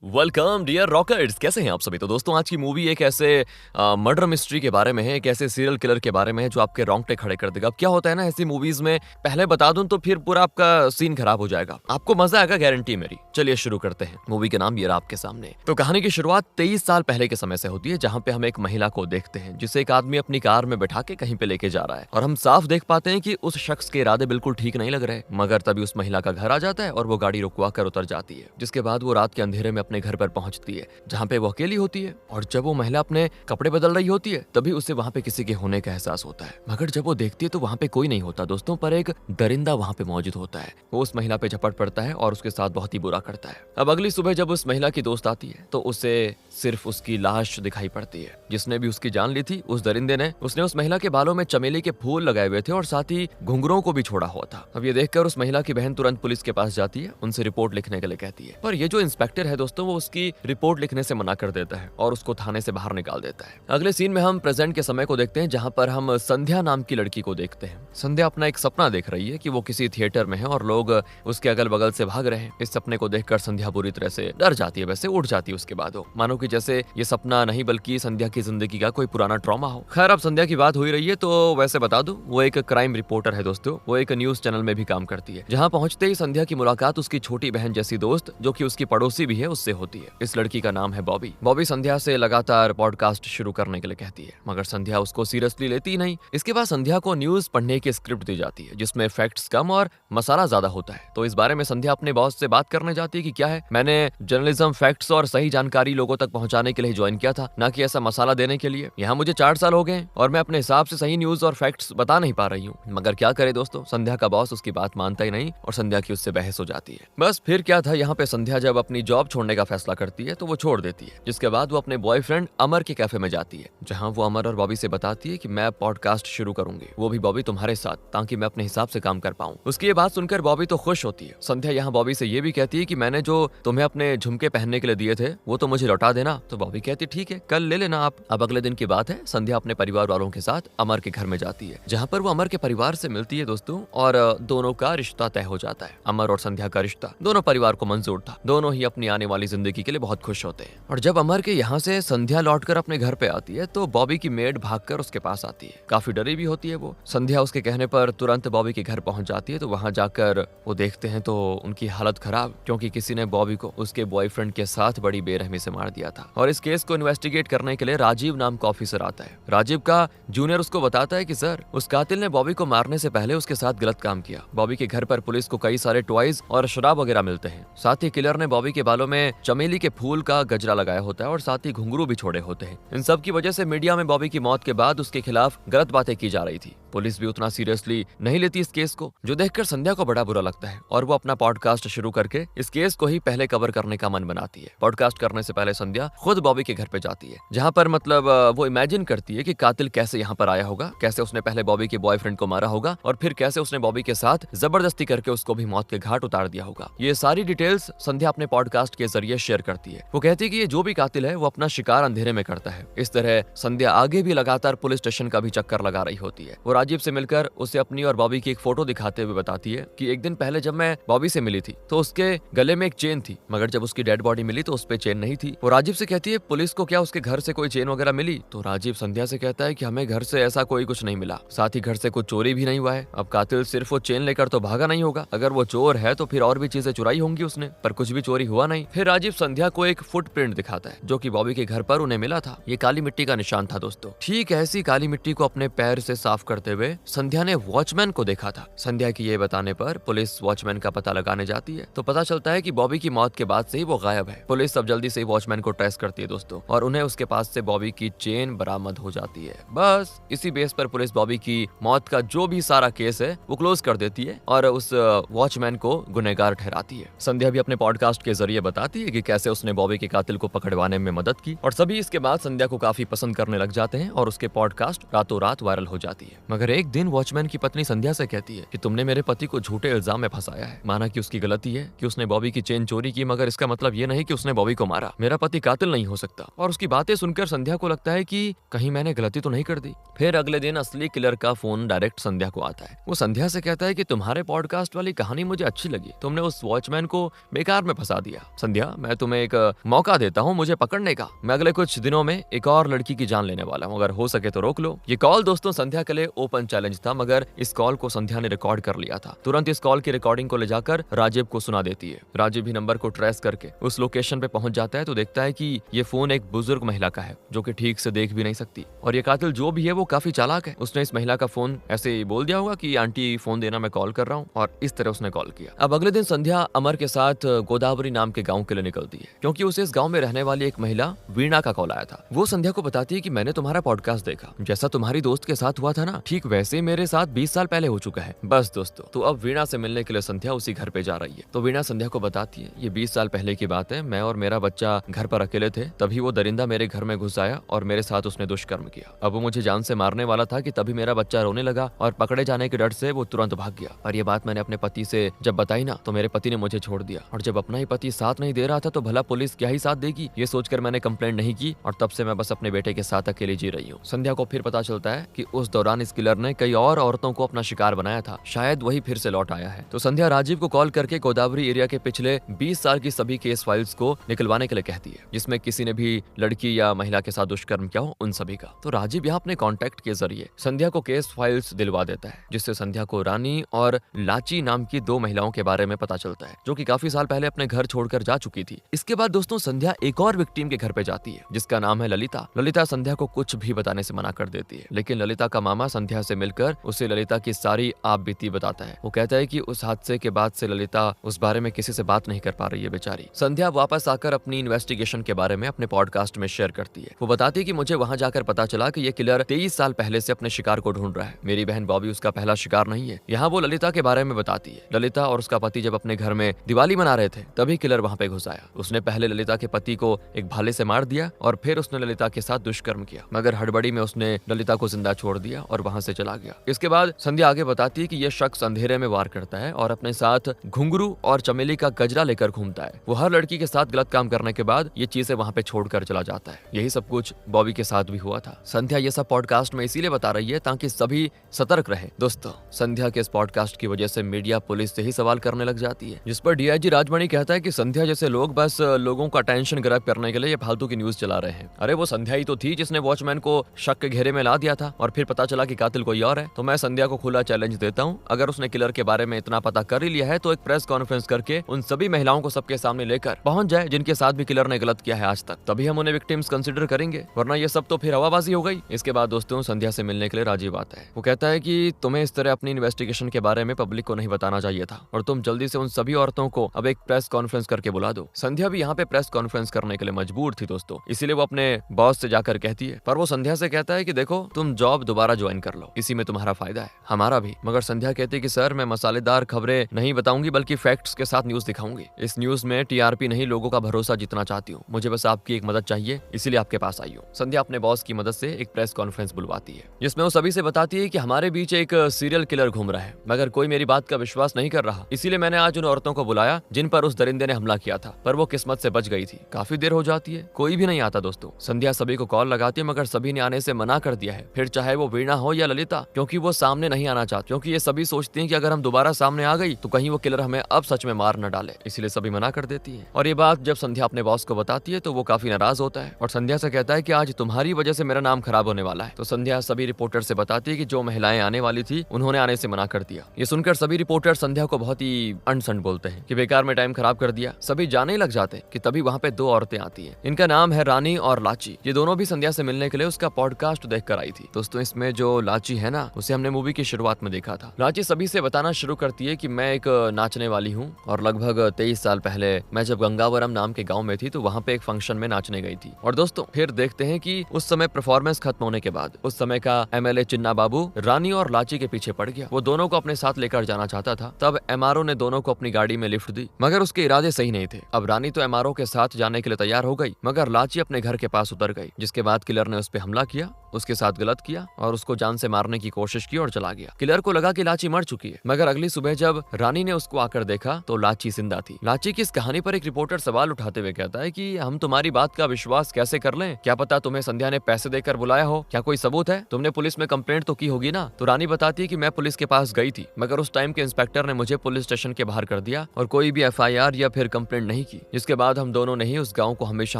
Welcome dear rockers, कैसे हैं आप सभी। तो दोस्तों आज की मूवी एक ऐसे मर्डर मिस्ट्री के बारे में है, एक ऐसे सीरियल किलर के बारे में है जो आपके रोंगटे खड़े कर देगा। अब क्या होता है ना ऐसी मूवीज में, पहले बता दूं तो फिर पूरा आपका सीन खराब हो जाएगा, आपको मजा आएगा गारंटी मेरी। चलिए शुरू करते हैं। मूवी का नाम ये रहा आपके सामने। तो कहानी की शुरुआत 23 साल पहले के समय से होती है, जहां पे हम एक महिला को देखते हैं जिसे एक आदमी अपनी कार में बैठा के कहीं पे लेके जा रहा है, और हम साफ देख पाते हैं कि उस शख्स के इरादे बिल्कुल ठीक नहीं लग रहे। मगर तभी उस महिला का घर आ जाता है और वो गाड़ी रुकवा कर उतर जाती है, जिसके बाद वो रात के अंधेरे में अपने घर पर पहुंचती है जहां पे वो अकेली होती है। और जब वो महिला अपने कपड़े बदल रही होती है तभी उसे वहां पे किसी के होने का एहसास होता है। मगर जब वो देखती है तो वहां पे कोई नहीं होता दोस्तों, पर एक दरिंदा वहां पे मौजूद होता है। वो उस महिला पे झपट पड़ता है और उसके साथ बहुत ही बुरा करता है। अब अगली सुबह जब उस महिला की दोस्त आती है तो उसे सिर्फ उसकी लाश दिखाई पड़ती है। जिसने भी उसकी जान ली थी, उस दरिंदे ने, उसने उस महिला के बालों में चमेली के फूल लगाए हुए थे और साथ ही घुंघरों को भी छोड़ा हुआ था। अब ये देखकर उस महिला की बहन तुरंत पुलिस के पास जाती है, उनसे रिपोर्ट लिखने के लिए कहती है। पर ये जो इंस्पेक्टर है दोस्तों, वो उसकी रिपोर्ट लिखने से मना कर देता है और उसको थाने से बाहर निकाल देता है। अगले सीन में हम प्रेजेंट के समय को देखते हैं, जहां पर हम संध्या नाम की लड़की को देखते हैं। संध्या अपना एक सपना देख रही है कि वो किसी थिएटर में है और लोग उसके अगल बगल से भाग रहे हैं। इस सपने को देखकर संध्या बुरी तरह से डर जाती है, वैसे उठ जाती है उसके बाद वो, मानो कि जैसे ये सपना नहीं बल्कि संध्या की जिंदगी का कोई पुराना ट्रॉमा हो। खैर अब संध्या की बात हो ही रही है तो वैसे बता दूं, वो एक क्राइम रिपोर्टर है दोस्तों। वो एक न्यूज चैनल में भी काम करती है। जहां पहुंचते ही संध्या की मुलाकात उसकी छोटी बहन जैसी दोस्त, जो कि उसकी पड़ोसी भी है, उससे होती है। इस लड़की का नाम है बॉबी। बॉबी संध्या से लगातार पॉडकास्ट शुरू करने के लिए कहती है, मगर संध्या उसको सीरियसली लेती नहीं। इसके बाद संध्या को न्यूज पढ़ने की स्क्रिप्ट दी जाती है, जिसमें फैक्ट्स कम और मसाला ज्यादा होता है। तो इस बारे में संध्या अपने बॉस से बात करने जाती है कि क्या है, मैंने जर्नलिज्म, फैक्ट्स और सही जानकारी लोगों तक पहुंचाने के लिए ज्वाइन किया था, ना कि ऐसा मसाला देने के लिए। यहाँ मुझे 4 साल हो गए और मैं अपने हिसाब से सही न्यूज और फैक्ट्स बता नहीं पा रही हूँ। मगर क्या करे दोस्तों, संध्या का बॉस उसकी बात मानता ही नहीं और संध्या की उससे बहस हो जाती है। बस फिर क्या था, यहाँ पे संध्या जब अपनी जॉब छोड़ने का फैसला करती है तो वो छोड़ देती है। जिसके बाद वो अपने बॉयफ्रेंड अमर के कैफे में जाती है, जहां वो अमर और बॉबी से बताती है कि मैं पॉडकास्ट शुरू करूंगी, वो भी बॉबी तुम्हारे साथ, ताकि मैं अपने हिसाब से काम कर पाऊं। उसकी ये बात सुनकर बॉबी तो खुश होती है। संध्या यहाँ बॉबी से ये भी कहती है कि मैंने जो तुम्हें अपने झुमके पहनने के लिए दिए थे वो तो मुझे लौटा देना। तो बॉबी कहती ठीक है, कल ले लेना आप। अब अगले दिन की बात है, संध्या अपने परिवार वालों के साथ अमर के घर में जाती है, जहाँ पर वो अमर के परिवार से मिलती है दोस्तों, और दोनों का रिश्ता तय हो जाता है। अमर और संध्या का रिश्ता दोनों परिवार को मंजूर था। दोनों ही अपनी आने वाली जिंदगी के लिए बहुत खुश होते हैं। और जब अमर के यहाँ से संध्या लौटकर अपने घर पे आती है तो बॉबी की मेड भागकर उसके पास आती है। काफी डरी भी होती है वो। संध्या उसके कहने पर तुरंत बॉबी के घर पहुंच जाती है। तो वहां जाकर वो देखते हैं तो उनकी हालत खराब, क्योंकि किसी ने बॉबी को उसके बॉयफ्रेंड के साथ बड़ी बेरहमी से मार दिया था। और इस केस को इन्वेस्टिगेट करने के लिए राजीव नाम का ऑफिसर आता है। राजीव का जूनियर उसको बताता है कि सर, उस कातिल ने बॉबी को मारने से पहले उसके साथ गलत काम किया। बॉबी के घर पर पुलिस को कई सारे टॉयज और शराब वगैरह मिलते हैं। साथ ही किलर ने बॉबी के बालों में चमेली के फूल का गजरा लगाया होता है और साथ ही घुंघरू भी छोड़े होते हैं। इन सब की वजह से मीडिया में बॉबी की मौत के बाद उसके खिलाफ गलत बातें की जा रही थी। पुलिस भी उतना सीरियसली नहीं लेती इस केस को, जो देखकर संध्या को बड़ा बुरा लगता है और वो अपना पॉडकास्ट शुरू करके इस केस को ही पहले कवर करने का मन बनाती है। पॉडकास्ट करने से पहले संध्या खुद बॉबी के घर पे जाती है, जहाँ पर मतलब वो इमेजिन करती है कि कातिल कैसे यहाँ पर आया होगा, कैसे उसने पहले बॉबी के बॉयफ्रेंड को मारा होगा और फिर कैसे उसने बॉबी के साथ जबरदस्ती करके उसको भी मौत के घाट उतार दिया होगा। ये सारी डिटेल्स संध्या अपने पॉडकास्ट के जरिए शेयर करती है। वो कहती है कि ये जो भी कातिल है वो अपना शिकार अंधेरे में करता है। इस तरह संध्या आगे भी लगातार पुलिस स्टेशन का भी चक्कर लगा रही होती है। वो राजीव से मिलकर उसे अपनी और बॉबी की एक फोटो दिखाते हुए बताती है कि एक दिन पहले जब मैं बॉबी से मिली थी तो उसके गले में एक चेन थी, मगर जब उसकी डेड बॉडी मिली तो उस पे चेन नहीं थी। वो राजीव से कहती है पुलिस को क्या उसके घर से कोई चेन वगैरह मिली? तो राजीव संध्या से कहता है कि हमें घर से ऐसा कोई कुछ नहीं मिला, साथ ही घर से कुछ चोरी भी नहीं हुआ है। अब कातिल सिर्फ वो चेन लेकर तो भागा नहीं होगा, अगर वो चोर है तो फिर और भी चीजें चुराई होंगी उसने, पर कुछ भी चोरी हुआ नहीं। फिर राजीव संध्या को एक फुटप्रिंट दिखाता है जो कि बॉबी के घर पर उन्हें मिला था। ये काली मिट्टी का निशान था दोस्तों। ठीक ऐसी काली मिट्टी को अपने पैर से साफ करते हुए संध्या ने वॉचमैन को देखा था। संध्या की ये बताने पर पुलिस वॉचमैन का पता लगाने जाती है तो पता चलता है कि बॉबी की मौत के बाद से ही वो गायब है। पुलिस अब जल्दी से वॉचमैन को ट्रेस करती है दोस्तों, और उन्हें उसके पास से बॉबी की चेन बरामद हो जाती है। बस इसी बेस पर पुलिस बॉबी की मौत का जो भी सारा केस है वो क्लोज कर देती है और उस वॉचमैन को गुनहगार ठहराती है। संध्या भी अपने पॉडकास्ट के जरिए बताती है कि कैसे उसने बॉबी के कातिल को पकड़वाने में मदद की, और सभी इसके बाद संध्या को काफी पसंद करने लग जाते हैं और उसके पॉडकास्ट रातों रात वायरल हो जाती है। मगर मगर एक दिन वॉचमैन की पत्नी संध्या से कहती है कि तुमने मेरे पति को झूठे इल्जाम में फंसाया है। माना कि उसकी गलती है कि उसने बॉबी की चेन चोरी की, मगर इसका मतलब ये नहीं कि उसने बॉबी को मारा। मेरा पति कातिल नहीं हो सकता। और उसकी बातें सुनकर संध्या को लगता है कि कहीं मैंने गलती तो नहीं कर दी। फिर अगले दिन असली किलर का फोन डायरेक्ट संध्या को आता है। वो संध्या से कहता है कि तुम्हारे पॉडकास्ट वाली कहानी मुझे अच्छी लगी, तुमने उस वॉचमैन को बेकार में फंसा दिया। संध्या, मैं तुम्हें एक मौका देता हूँ मुझे पकड़ने का। मैं अगले कुछ दिनों में एक और लड़की की जान लेने वाला हूँ, अगर हो सके तो रोक लो। ये कॉल दोस्तों संध्या के लिए ओपन चैलेंज था, मगर इस कॉल को संध्या ने रिकॉर्ड कर लिया था। तुरंत इस कॉल की रिकॉर्डिंग को ले जाकर राजीव को सुना देती है। राजीव भी नंबर को ट्रेस करके उस लोकेशन पे पहुंच जाता है तो देखता है कि ये फोन एक बुजुर्ग महिला का है जो कि ठीक से देख भी नहीं सकती। और ये कातिल जो भी है वो काफी चालाक है। उसने इस महिला का फोन ऐसे ही बोल दिया होगा कि आंटी फोन देना, मैं कॉल कर रहा हूँ, और इस तरह उसने कॉल किया। अब अगले दिन संध्या अमर के साथ गोदावरी नाम के गाँव के लिए निकलती है, क्योंकि उसे इस गाँव में रहने वाली एक महिला वीणा का कॉल आया था। वो संध्या को बताती है कि मैंने तुम्हारा पॉडकास्ट देखा, जैसा तुम्हारी दोस्त के साथ हुआ था ना, ठीक वैसे मेरे साथ 20 साल पहले हो चुका है। बस दोस्तों, तो अब वीणा से मिलने के लिए संध्या उसी घर पे जा रही है। तो वीणा संध्या को बताती है ये 20 साल पहले की बात है, मैं और मेरा बच्चा घर पर अकेले थे, तभी वो दरिंदा मेरे घर में घुस आया और मेरे साथ उसने दुष्कर्म किया। अब वो मुझे जान से मारने वाला था कि तभी मेरा बच्चा रोने लगा और पकड़े जाने के डर से वो तुरंत भाग गया। और ये बात मैंने अपने पति से जब बताई ना, तो मेरे पति ने मुझे छोड़ दिया। और जब अपना ही पति साथ नहीं दे रहा था तो भला पुलिस क्या ही साथ देगी, ये सोचकर मैंने कंप्लेंट नहीं की और तब से मैं बस अपने बेटे के साथ अकेले जी रही हूँ। संध्या को फिर पता चलता है कि उस दौरान इस किलर ने कई और औरतों को अपना शिकार बनाया था, शायद वही फिर से लौट आया है। तो संध्या राजीव को कॉल करके गोदावरी एरिया के पिछले 20 साल की सभी केस फाइल्स को निकलवाने के लिए कहती है, जिसमें किसी ने भी लड़की या महिला के साथ दुष्कर्म किया हो उन सभी का। तो राजीव यहाँ अपने कॉन्टैक्ट के जरिए संध्या को केस फाइल्स दिलवा देता है, जिससे संध्या को रानी और लाची नाम की 2 महिलाओं के बारे में पता चलता है, जो कि काफी साल पहले अपने घर छोड़कर जा चुकी थी। इसके बाद दोस्तों संध्या एक और विक्टिम के घर पे जाती है, जिसका नाम है ललिता। ललिता संध्या को कुछ भी बताने से मना कर देती है, लेकिन ललिता का मामा संध्या से मिलकर उसे ललिता की सारी आप बीती बताता है। वो कहता है कि उस हादसे के बाद से ललिता उस बारे में किसी से बात नहीं कर पा रही है बेचारी। संध्या वापस आकर अपनी इन्वेस्टिगेशन के बारे में अपने पॉडकास्ट में शेयर करती है। वो बताती है कि मुझे वहां जाकर पता चला कि ये किलर 23 साल पहले से अपने शिकार को ढूंढ रहा है। मेरी बहन बॉबी उसका पहला शिकार नहीं है। यहाँ वो ललिता के बारे में बताती है। ललिता और उसका पति जब अपने घर में दिवाली मना रहे थे, तभी किलर वहां पे घुस आया। उसने पहले ललिता के पति को एक भाले से मार दिया और फिर उसने ललिता के साथ दुष्कर्म किया, मगर हड़बड़ी में उसने ललिता को जिंदा छोड़ दिया और वहां से चला गया। इसके बाद संध्या आगे बताती है कि यह शख्स अंधेरे में वार करता है और अपने साथ घुंघरू और चमेली का गजरा लेकर घूमता है। वो हर लड़की के साथ गलत काम करने के बाद ये चीजें वहां पे छोड़कर चला जाता है। यही सब कुछ बॉबी के साथ भी हुआ था। संध्या ये सब पॉडकास्ट में इसीलिए बता रही है ताकि सभी सतर्क रहे। दोस्तों, संध्या के इस पॉडकास्ट की वजह से मीडिया पुलिस से ही सवाल करने लग जाती है, जिस पर डीआईजी राजमणि कहता है कि संध्या जैसे लोग बस लोगों का टेंशन ग्रैब करने के लिए ये फालतू की न्यूज चला रहे हैं। अरे वो संध्या ही तो थी जिसने वॉचमैन को शक के घेरे में ला दिया था और फिर पता चला कि कातिल कोई और है। तो मैं संध्या को खुला चैलेंज देता हूँ, अगर उसने किलर के बारे में इतना पता कर ही लिया है तो एक प्रेस कॉन्फ्रेंस करके उन सभी महिलाओं को सबके सामने लेकर पहुंच जाए जिनके साथ भी किलर ने गलत किया है आज तक, तभी हम उन्हें विक्टिम्स कंसिडर करेंगे, वरना ये सब तो फिर हवाबाजी हो गई। इसके बाद दोस्तों संध्या से मिलने के लिए राजीव आता है। वो कहता है कि तुम्हें इस तरह अपनी इन्वेस्टिगेशन के बारे में पब्लिक को नहीं बताना चाहिए था और तुम जल्दी से उन सभी औरतों को अब एक प्रेस कॉन्फ्रेंस करके बुला दो। संध्या भी यहाँ पे प्रेस कॉन्फ्रेंस करने के लिए मजबूर थी दोस्तों, इसीलिए वो अपने बॉस से जाकर कहती है, पर वो संध्या से कहता है कि देखो तुम जॉब दोबारा ज्वाइन कर लो, इसी में तुम्हारा फायदा है, हमारा भी। मगर संध्या कहती है कि सर मैं मसालेदार खबरें नहीं बताऊंगी बल्कि फैक्ट्स के साथ न्यूज दिखाऊंगी। इस न्यूज में टीआरपी नहीं लोगों का भरोसा जीतना चाहती हूँ, मुझे बस आपकी एक मदद चाहिए, इसीलिए आपके पास आई हूँ। संध्या अपने बॉस की मदद से एक प्रेस कॉन्फ्रेंस बुलवाती है, जिसमें वो सभी से बताती है कि हमारे बीच एक सीरियल किलर घूम रहा है, मगर कोई मेरी बात का विश्वास नहीं कर रहा, इसीलिए मैंने आज उन औरतों को बुलाया जिन पर उस दरिंदे ने हमला किया था, पर वो किस्मत से बच गई थी। काफी देर हो जाती है, कोई भी नहीं आता दोस्तों। संध्या सभी को कॉल लगाती है, मगर सभी ने आने से मना कर दिया है, फिर चाहे वो वीणा हो या ललिता, क्योंकि वो सामने नहीं आना चाहती, क्योंकि ये सभी सोचती हैं कि अगर हम दोबारा सामने आ गई तो कहीं वो किलर हमें अब सच में मार न डाले, इसलिए सभी मना कर देती है। और ये बात जब संध्या अपने बॉस को बताती है तो वो काफी नाराज होता है और संध्या से कहता है कि आज तुम्हारी वजह से मेरा नाम खराब होने वाला है। तो संध्या सभी रिपोर्टर से बताती है कि जो महिलाएं आने वाली थी उन्होंने आने से मना कर दिया। ये सुनकर सभी रिपोर्टर संध्या को बहुत ही अनसंड बोलते हैं कि बेकार में टाइम खराब कर दिया। सभी जाने लग जाते हैं कि तभी वहाँ पे 2 औरतें आती हैं, इनका नाम है रानी और लाची। ये दोनों भी संध्या से मिलने के लिए उसका पॉडकास्ट देखकर आई थी। दोस्तों इसमें जो लाची है ना, उसे हमने मूवी की शुरुआत में देखा था। लाची सभी से बताना शुरू करती है कि मैं एक नाचने वाली हूँ और लगभग 23 साल पहले मैं जब गंगावरम नाम के गाँव में थी तो वहाँ पे एक फंक्शन में नाचने गई थी। और दोस्तों फिर देखते हैं कि उस समय परफॉर्मेंस खत्म होने के बाद उस समय का एमएलए चिन्ना बाबू रानी और लाची के पीछे पड़ गया। वो दोनों को अपने साथ लेकर जाना चाहता था, तब एमआरओ ने दोनों को अपनी गाड़ी में लिफ्ट दी, मगर उसके इरादे सही नहीं थे। अब रानी तो एमआरओ के साथ जाने के लिए तैयार हो गई, मगर लाची अपने घर के पास उतर गई, जिसके बाद किलर ने उस पर हमला किया उसके साथ गलत किया और उसको जान से मारने की कोशिश की और चला गया। किलर को लगा कि लाची मर चुकी है, मगर अगली सुबह जब रानी ने उसको आकर देखा तो लाची जिंदा थी। लाची की इस कहानी पर एक रिपोर्टर सवाल उठाते हुए कहता है कि हम तुम्हारी बात का विश्वास कैसे कर लें? क्या पता तुम्हें संध्या ने पैसे देकर बुलाया हो? क्या कोई सबूत है? तुमने पुलिस में कंप्लेंट तो की होगी ना? तो रानी बताती है कि मैं पुलिस के पास गई थी, मगर उस टाइम के इंस्पेक्टर ने मुझे पुलिस स्टेशन के बाहर कर दिया और कोई भी FIR या फिर कंप्लेंट नहीं की, जिसके बाद हम दोनों ने ही उस गाँव को हमेशा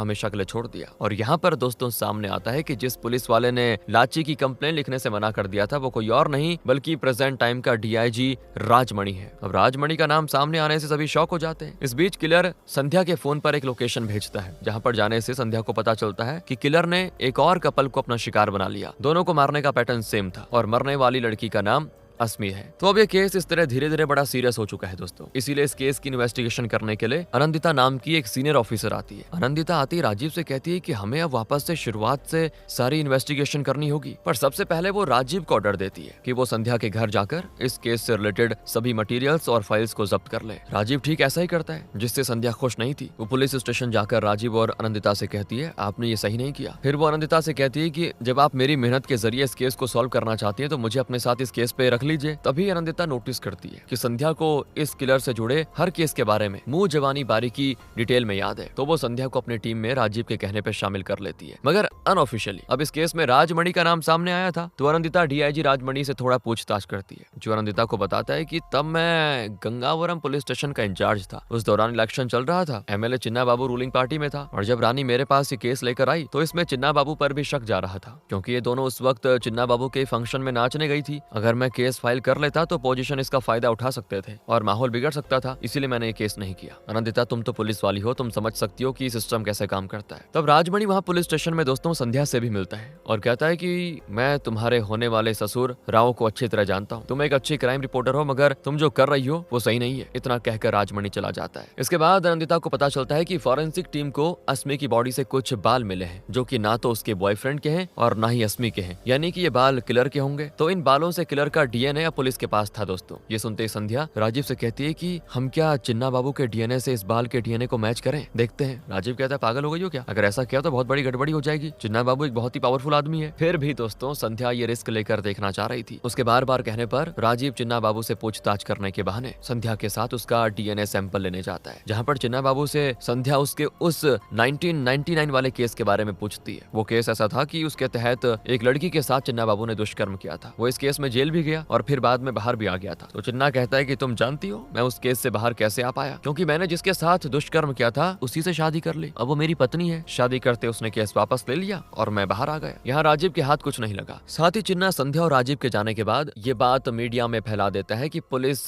हमेशा के लिए छोड़ दिया। और यहाँ पर दोस्तों सामने आता है कि जिस पुलिस वाले ने लाची की कंप्लेंट लिखने से मना कर दिया था वो कोई और नहीं बल्कि प्रेजेंट टाइम का DIG राजमणि है। अब राजमणि का नाम सामने आने से सभी शॉक हो जाते हैं। इस बीच किलर संध्या के फोन पर एक लोकेशन भेजता है, जहां पर जाने से संध्या को पता चलता है कि किलर ने एक और कपल को अपना शिकार बना लिया। दोनों को मारने का पैटर्न सेम था और मरने वाली लड़की का नाम अस्मी है। तो अब ये केस इस तरह धीरे धीरे बड़ा सीरियस हो चुका है दोस्तों। इसीलिए इस केस की इन्वेस्टिगेशन करने के लिए अनंदिता नाम की एक सीनियर ऑफिसर आती है। अनंदिता आती राजीव से कहती है कि हमें अब वापस से शुरुआत से सारी इन्वेस्टिगेशन करनी होगी, पर सबसे पहले वो राजीव को ऑर्डर देती है कि वो संध्या के घर जाकर इस केस से रिलेटेड सभी मटेरियल्स और फाइल्स को जब्त कर ले। राजीव ठीक ऐसा ही करता है, जिससे संध्या खुश नहीं थी। वो पुलिस स्टेशन जाकर राजीव और अनंदिता से कहती है आपने ये सही नहीं किया। फिर वो अनंदिता से कहती है कि जब आप मेरी मेहनत के जरिए इस केस को सॉल्व करना चाहती है तो मुझे अपने साथ इस केस पे रख लीजिए। तभी अनंदिता नोटिस करती है कि संध्या को इस किलर से जुड़े हर केस के बारे में मुंह जवानी बारीकी डिटेल में याद है, तो वो संध्या को अपनी टीम में राजीव के कहने पे शामिल कर लेती है, मगर अनऑफिशियली। अब इस केस में राजमणि का नाम सामने आया था तो अनंदिता DIG राजमणि से थोड़ा पूछताछ करती है, जो अनंदिता को बताता है कि तब मैं गंगावरम पुलिस स्टेशन का इंचार्ज था। उस दौरान इलेक्शन चल रहा था, MLA चिन्ना बाबू रूलिंग पार्टी में था और जब रानी मेरे पास ये केस लेकर आई तो इसमें चिन्ना बाबू पर भी शक जा रहा था, क्योंकि ये दोनों उस वक्त चिन्ना बाबू के फंक्शन में नाचने गई थी। अगर मैं केस फाइल कर लेता तो पोजीशन इसका फायदा उठा सकते थे और माहौल बिगड़ सकता था, इसीलिए मैंने ये केस नहीं किया। अनंदिता तुम तो पुलिस वाली हो, तुम समझ सकती हो कि सिस्टम कैसे काम करता है। तब राजमणि वहाँ पुलिस स्टेशन में दोस्तों संध्या से भी मिलता है और कहता है कि मैं तुम्हारे होने वाले ससुर राव को अच्छी तरह जानता हूँ, तुम एक अच्छी क्राइम रिपोर्टर हो, मगर तुम जो कर रही हो वो सही नहीं है। इतना कहकर राजमणि चला जाता है। इसके बाद अनंदिता को पता चलता है कि फॉरेंसिक टीम को अस्मी की बॉडी से कुछ बाल मिले हैं, जो कि ना तो उसके बॉयफ्रेंड के हैं और ना ही अस्मी के हैं, यानी कि ये बाल किलर के होंगे। तो इन बालों से किलर का DNA पुलिस के पास था दोस्तों। ये सुनते ही संध्या राजीव से कहती है कि हम क्या चिन्ना बाबू के DNA से इस बाल के DNA को मैच करें, देखते हैं। राजीव कहता है पागल हो गई हो क्या? अगर ऐसा किया तो बहुत बड़ी गड़बड़ी हो जाएगी। चिन्ना बाबू एक बहुत ही पावरफुल आदमी है। फिर भी दोस्तों संध्या ये रिस्क लेकर देखना चाह रही थी। उसके बार बार कहने पर राजीव चिन्ना बाबू से पूछताछ करने के बहाने संध्या के साथ उसका DNA सैंपल लेने जाता है, जहाँ पर चिन्ना बाबू से संध्या उसके उस 1999 वाले केस के बारे में पूछती है। वो केस ऐसा था कि उसके तहत एक लड़की के साथ चिन्ना बाबू ने दुष्कर्म किया था। वो इस केस में जेल भी गया और फिर बाद में बाहर भी आ गया था। तो चिन्ना कहता है कि तुम जानती हो मैं उस केस से बाहर कैसे आ पाया, क्योंकि मैंने जिसके साथ दुष्कर्म किया था उसी से शादी कर ली। अब वो मेरी पत्नी है। शादी करते उसने केस वापस ले लिया और मैं बाहर आ गया। यहाँ राजीव के हाथ कुछ नहीं लगा। साथ ही चिन्ना संध्या और राजीव के जाने के बाद ये बात मीडिया में फैला देता है कि पुलिस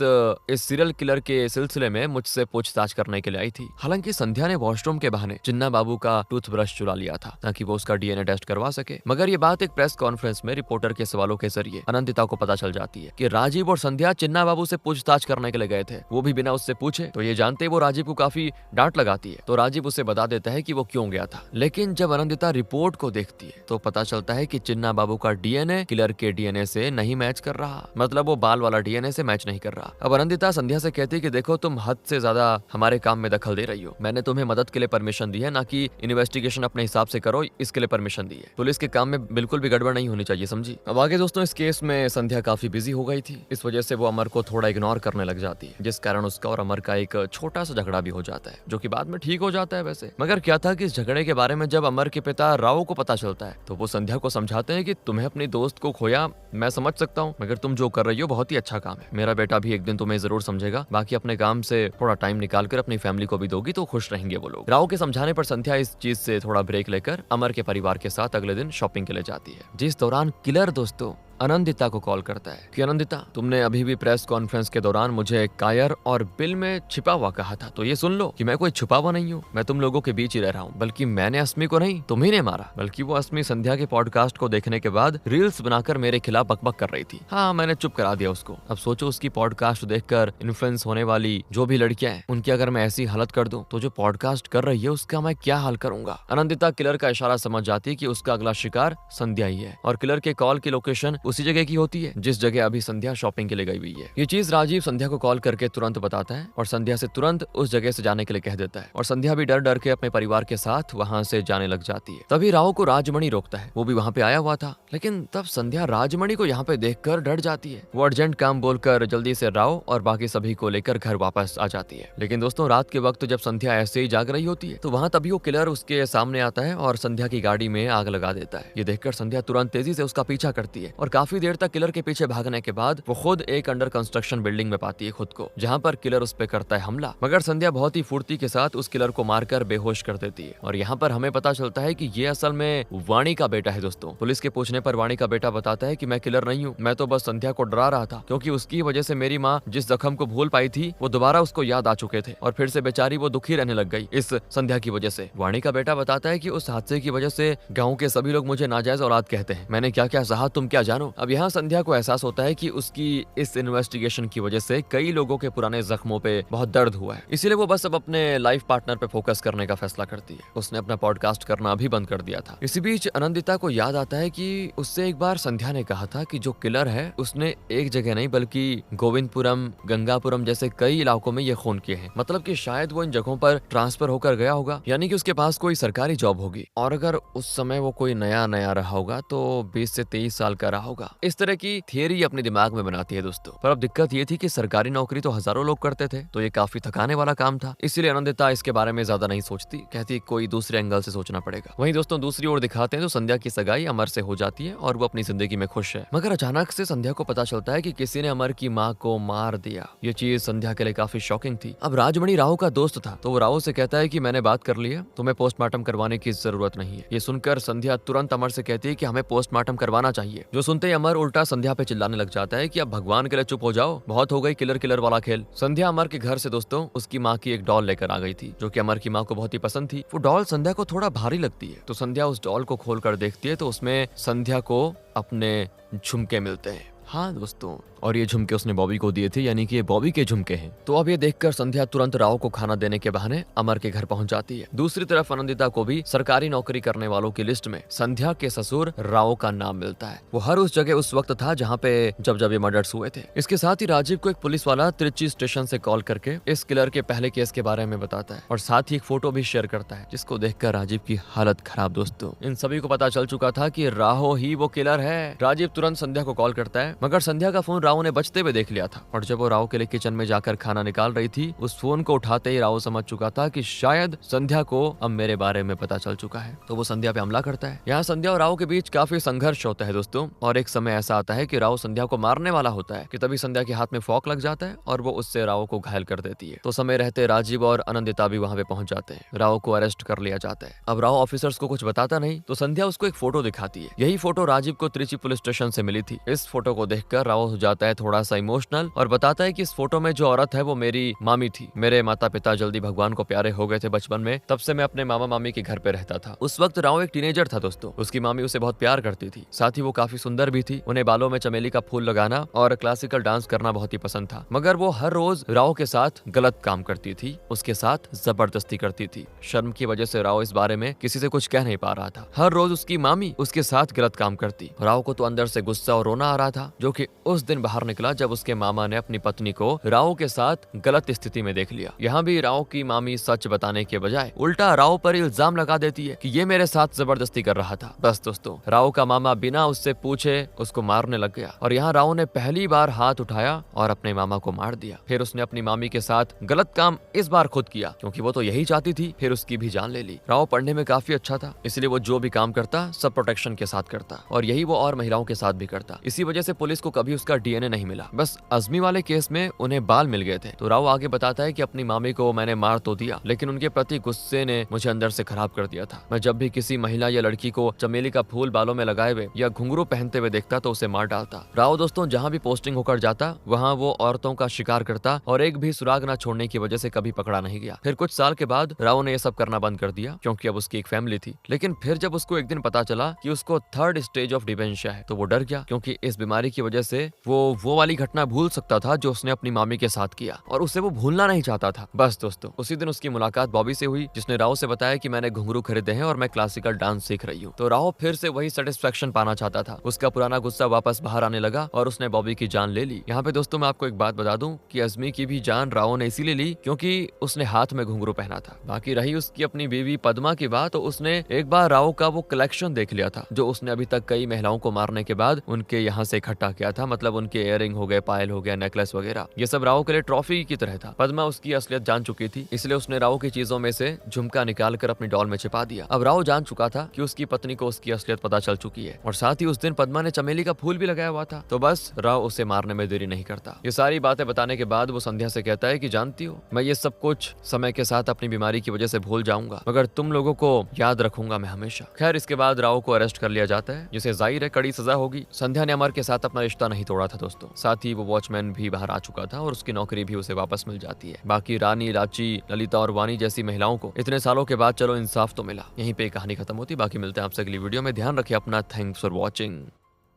इस सीरियल किलर के सिलसिले में मुझसे पूछताछ करने के लिए आई थी। हालांकि संध्या ने वॉशरूम के बहाने चिन्ना बाबू का टूथब्रश चुरा लिया था ताकि वो उसका DNA टेस्ट करवा सके, मगर ये बात एक प्रेस कॉन्फ्रेंस में रिपोर्टर के सवालों के जरिए अनंदिता को पता चल जाती है कि राजीव और संध्या चिन्ना बाबू से पूछताछ करने के लिए गए थे, वो भी बिना उससे पूछे। तो ये जानते वो राजीव को काफी डांट लगाती है। तो राजीव उसे बता देता है कि वो क्यों गया था। लेकिन जब अनंदिता रिपोर्ट को देखती है तो पता चलता है कि चिन्ना बाबू का DNA किलर के DNA से नहीं मैच कर रहा, मतलब वो बाल वाला DNA से मैच नहीं कर रहा। अब अनंदिता संध्या से कहती है कि देखो तुम हद से ज्यादा हमारे काम में दखल दे रही हो। मैंने तुम्हें मदद के लिए परमिशन दी है, ना कि इन्वेस्टिगेशन अपने हिसाब से करो, इसके लिए परमिशन दी है। पुलिस के काम में बिल्कुल भी गड़बड़ नहीं होनी चाहिए, समझी। अब आगे दोस्तों इस केस में संध्या काफी बिजी हो गई थी। इस वजह से वो अमर को थोड़ा इग्नोर करने लग जाती है, जिस कारण उसका और अमर का एक छोटा सा झगड़ा भी हो जाता है, जो कि बाद में ठीक हो जाता है वैसे। मगर क्या था कि इस झगड़े के बारे में जब अमर के पिता राव को पता चलता है तो वो संध्या को समझाते हैं कि तुम्हें अपनी दोस्त को खोया मैं समझ सकता हूँ, मगर तुम जो कर रही हो बहुत ही अच्छा काम है। मेरा बेटा भी एक दिन तुम्हें जरूर समझेगा। बाकी अपने काम से थोड़ा टाइम निकाल कर अपनी फैमिली को भी दोगी तो खुश रहेंगे वो लोग। राव के समझाने पर संध्या इस चीज से थोड़ा ब्रेक लेकर अमर के परिवार के साथ अगले दिन शॉपिंग के लिए जाती है, जिस दौरान किलर दोस्तों अनंदिता को कॉल करता है कि अनंदिता तुमने अभी भी प्रेस कॉन्फ्रेंस के दौरान मुझे कायर और बिल में छिपा हुआ कहा था, तो ये सुन लो कि मैं कोई छुपा हुआ नहीं हूँ। मैं तुम लोगों के बीच ही रह रहा हूँ, बल्कि मैंने अस्मी को नहीं तुम्ही ने मारा। बल्कि वो अस्मी संध्या के पॉडकास्ट को देखने के बाद रील्स बनाकर मेरे खिलाफ बकबक कर रही थी। हाँ मैंने चुप करा दिया उसको। अब सोचो उसकी पॉडकास्ट देखकर इन्फ्लुएंस होने वाली जो भी लड़कियां हैं उनकी अगर मैं ऐसी हालत कर दूं तो जो पॉडकास्ट कर रही है उसका मैं क्या हाल करूंगा। अनंदिता किलर का इशारा समझ जाती है कि उसका अगला शिकार संध्या ही है और किलर के कॉल की लोकेशन उसी जगह की होती है जिस जगह अभी संध्या शॉपिंग के लिए गई हुई है। ये चीज राजीव संध्या को कॉल करके तुरंत बताता है और संध्या से तुरंत उस जगह से जाने के लिए कह देता है और संध्या भी डर डर के अपने परिवार के साथ वहाँ से जाने लग जाती है। तभी राव को राजमणि रोकता है, वो भी वहाँ पे आया हुआ था, लेकिन तब संध्या राजमणि को यहाँ पे देखकर डर जाती है। वो अर्जेंट काम बोलकर जल्दी से राव और बाकी सभी को लेकर घर वापस आ जाती है। लेकिन दोस्तों रात के वक्त जब संध्या ऐसे ही जाग रही होती है तो वहाँ तभी वो किलर उसके सामने आता है और संध्या की गाड़ी में आग लगा देता है। ये देखकर संध्या तुरंत तेजी से उसका पीछा करती है और काफी देर तक किलर के पीछे भागने के बाद वो खुद एक अंडर कंस्ट्रक्शन बिल्डिंग में पाती है खुद को, जहाँ पर किलर उस पे करता है हमला। मगर संध्या बहुत ही फुर्ती के साथ उस किलर को मारकर बेहोश कर देती है और यहाँ पर हमें पता चलता है कि ये असल में वाणी का बेटा है। दोस्तों पुलिस के पूछने पर वाणी का बेटा बताता है कि मैं किलर नहीं हूँ, मैं तो बस संध्या को डरा रहा था क्योंकि उसकी वजह से मेरी माँ जिस जख्म को भूल पाई थी वो दोबारा उसको याद आ चुके थे और फिर से बेचारी वो दुखी रहने लग गई इस संध्या की वजह से। वाणी का बेटा बताता है कि उस हादसे की वजह से गाँव के सभी लोग मुझे नाजायज औलाद कहते हैं, मैंने क्या क्या सहा तुम क्या जानो। अब यहाँ संध्या को एहसास होता है कि उसकी इस इन्वेस्टिगेशन की वजह से कई लोगों के पुराने जख्मों पे बहुत दर्द हुआ है, इसीलिए वो बस अब अपने लाइफ पार्टनर पे फोकस करने का फैसला करती है। उसने अपना पॉडकास्ट करना भी बंद कर दिया था। इसी बीच आनंदिता को याद आता है कि उससे एक बार संध्या ने कहा था कि जो किलर है उसने एक जगह नहीं बल्कि गोविंदपुरम, गंगापुरम जैसे कई इलाकों में ये खून किए हैं। मतलब कि शायद वो इन जगहों पर ट्रांसफर होकर गया होगा, यानी कि उसके पास कोई सरकारी जॉब होगी और अगर उस समय वो कोई नया रहा होगा तो 20 से 23 साल का रहा होगा। इस तरह की थियरी अपने दिमाग में बनाती है दोस्तों। पर अब दिक्कत ये थी कि सरकारी नौकरी तो हजारों लोग करते थे, तो ये काफी थकाने वाला काम था, इसीलिए आनंदिता इसके बारे में ज्यादा नहीं सोचती, कहती कोई दूसरे एंगल से सोचना पड़ेगा। वहीं दोस्तों दूसरी ओर दिखाते हैं तो संध्या की सगाई अमर से हो जाती है और वो अपनी जिंदगी में खुश है। मगर अचानक से संध्या को पता चलता है कि किसी ने अमर की माँ को मार दिया। ये चीज संध्या के लिए काफी शॉकिंग थी। अब राजमणि राव का दोस्त था तो वो राव से कहता है कि मैंने बात कर ली है, तुम्हें पोस्टमार्टम करवाने की जरूरत नहीं है। ये सुनकर संध्या तुरंत अमर से कहती है कि हमें पोस्टमार्टम करवाना चाहिए। जो सुनते ही अमर उल्टा संध्या पे चिल्लाने लग जाता है कि अब भगवान के लिए चुप हो जाओ, बहुत हो गई किलर किलर वाला खेल। संध्या अमर के घर से दोस्तों उसकी माँ की एक डॉल लेकर आ गई थी जो कि अमर की माँ को बहुत ही पसंद थी। वो डॉल संध्या को थोड़ा भारी लगती है तो संध्या उस डॉल को खोलकर देखती है तो उसमें संध्या को अपने झुमके मिलते हैं। हाँ दोस्तों, और ये झुमके उसने बॉबी को दिए थे, यानी कि ये बॉबी के झुमके हैं। तो अब ये देखकर संध्या तुरंत राव को खाना देने के बहाने अमर के घर पहुंच जाती है। दूसरी तरफ आनंदिता को भी सरकारी नौकरी करने वालों की लिस्ट में संध्या के ससुर राव का नाम मिलता है। वो हर उस जगह उस वक्त था जहाँ पे जब ये मर्डर्स हुए थे। इसके साथ ही राजीव को एक पुलिस वाला त्रिची स्टेशन से कॉल करके इस किलर के पहले केस के बारे में बताता है और साथ ही एक फोटो भी शेयर करता है, जिसको देखकर राजीव की हालत खराब। दोस्तों इन सभी को पता चल चुका था कि राहो ही वो किलर है। राजीव तुरंत संध्या को कॉल करता है, मगर संध्या का फोन राव ने बजते हुए देख लिया था और जब वो राव के लिए किचन में जाकर खाना निकाल रही थी, उस फोन को उठाते ही राव समझ चुका था कि शायद संध्या को अब मेरे बारे में पता चल चुका है। तो वो संध्या पे हमला करता है। यहाँ संध्या और राव के बीच काफी संघर्ष होता है दोस्तों, और एक समय ऐसा आता है कि राव संध्या को मारने वाला होता है कि तभी संध्या के हाथ में फॉक लग जाता है और वो उससे राव को घायल कर देती है। तो समय रहते राजीव और आनंदिता भी वहाँ पे पहुंच जाते हैं। राव को अरेस्ट कर लिया जाता है। अब राव ऑफिसर्स को कुछ बताता नहीं तो संध्या उसको एक फोटो दिखाती है। यही फोटो राजीव को त्रिची पुलिस स्टेशन से मिली थी। इस फोटो को देखकर राव हो जाता है थोड़ा सा इमोशनल और बताता है कि इस फोटो में जो औरत है वो मेरी मामी थी। मेरे माता पिता जल्दी भगवान को प्यारे हो गए थे बचपन में, तब से मैं अपने मामा मामी के घर पे रहता था। उस वक्त राव एक टीनेजर था दोस्तों। उसकी मामी उसे बहुत प्यार करती थी, साथ ही वो काफी सुंदर भी थी। उन्हें बालों में चमेली का फूल लगाना और क्लासिकल डांस करना बहुत ही पसंद था। मगर वो हर रोज राव के साथ गलत काम करती थी, उसके साथ जबरदस्ती करती थी। शर्म की वजह से राव इस बारे में किसी से कुछ कह नहीं पा रहा था। हर रोज उसकी मामी उसके साथ गलत काम करती। राव को तो अंदर से गुस्सा और रोना आ रहा था, जो कि उस दिन बाहर निकला जब उसके मामा ने अपनी पत्नी को राव के साथ गलत स्थिति में देख लिया। यहाँ भी राव की मामी सच बताने के बजाय उल्टा राव पर इल्जाम लगा देती है कि ये मेरे साथ जबरदस्ती कर रहा था। बस दोस्तों राव का मामा बिना उससे पूछे उसको मारने लग गया और यहाँ राव ने पहली बार हाथ उठाया और अपने मामा को मार दिया। फिर उसने अपनी मामी के साथ गलत काम इस बार खुद किया, क्योंकि वो तो यही चाहती थी। फिर उसकी भी जान ले ली। राव पढ़ने में काफी अच्छा था, इसलिए वो जो भी काम करता सब प्रोटेक्शन के साथ करता, और यही वो और महिलाओं के साथ भी करता। इसी वजह से पुलिस को कभी उसका डीएनए नहीं मिला। बस अजमी वाले केस में उन्हें बाल मिल गए थे। तो राव आगे बताता है कि अपनी मामी को मैंने मार तो दिया, लेकिन उनके प्रति गुस्से ने मुझे अंदर से खराब कर दिया था। मैं जब भी किसी महिला या लड़की को चमेली का फूल बालों में लगाए हुए या घुंघरू पहनते हुए देखता तो उसे मार डालता। राव दोस्तों जहाँ भी पोस्टिंग होकर जाता वहाँ वो औरतों का शिकार करता और एक भी सुराग न छोड़ने की वजह से कभी पकड़ा नहीं गया। फिर कुछ साल के बाद राव ने ये सब करना बंद कर दिया, क्योंकि अब उसकी एक फैमिली थी। लेकिन फिर जब उसको एक दिन पता चला कि उसको 3rd स्टेज ऑफ डिमेंशिया है तो वो डर गया, क्योंकि इस बीमारी की वजह से वो वो वाली घटना भूल सकता था जो उसने अपनी मामी के साथ किया, और उसे वो भूलना नहीं चाहता था। बस दोस्तों, उसी दिन उसकी मुलाकात बॉबी से हुई, जिसने राव से बताया कि मैंने घुंघरू खरीदे हैं और मैं क्लासिकल डांस सीख रही हूँ। तो राव फिर से वही सेटिस्फेक्शन पाना चाहता था। उसका पुराना गुस्सा वापस बाहर आने लगा और उसने बॉबी की जान ले ली। यहाँ पे दोस्तों मैं आपको एक बात बता दूं कि अज़मी की भी जान राव ने इसीलिए ली क्योंकि उसने हाथ में घुंघरू पहना था। बाकी रही उसकी अपनी बीवी पद्मा की बात, तो उसने एक बार राव का वो कलेक्शन देख लिया था जो उसने अभी तक कई महिलाओं को मारने के बाद उनके यहाँ से इकट्ठा किया था। मतलब उनके इयररिंग हो गए, पायल हो गया, नेकलेस वगैरह, ये सब राव के लिए ट्रॉफी की तरह था। पद्मा उसकी असलियत जान चुकी थी, इसलिए उसने राव की चीजों में से झुमका निकाल कर अपनी डॉल में छिपा दिया। अब राव जान चुका था कि उसकी पत्नी को उसकी असलियत पता चल चुकी है, और साथ ही उस दिन पद्मा ने चमेली का फूल भी लगाया हुआ था। तो बस राव उसे मारने में देरी नहीं करता। ये सारी बातें बताने के बाद वो संध्या से कहता है कि जानती हो, मैं ये सब कुछ समय के साथ अपनी बीमारी की वजह से भूल जाऊंगा, मगर तुम लोगों को याद रखूंगा मैं हमेशा। खैर, इसके बाद राव को अरेस्ट कर लिया जाता है, जिसे जाहिर है कड़ी सजा होगी। संध्या ने अमर के साथ अपना रिश्ता नहीं तोड़ा था दोस्तों, साथ ही वो वॉचमैन भी बाहर आ चुका था और उसकी नौकरी भी उसे वापस मिल जाती है। बाकी रानी, लाची, ललिता और वानी जैसी महिलाओं को इतने सालों के बाद चलो इंसाफ तो मिला। यहीं पे कहानी खत्म होती। बाकी मिलते हैं आपसे अगली वीडियो में। ध्यान रखिए अपना। Thanks for watching.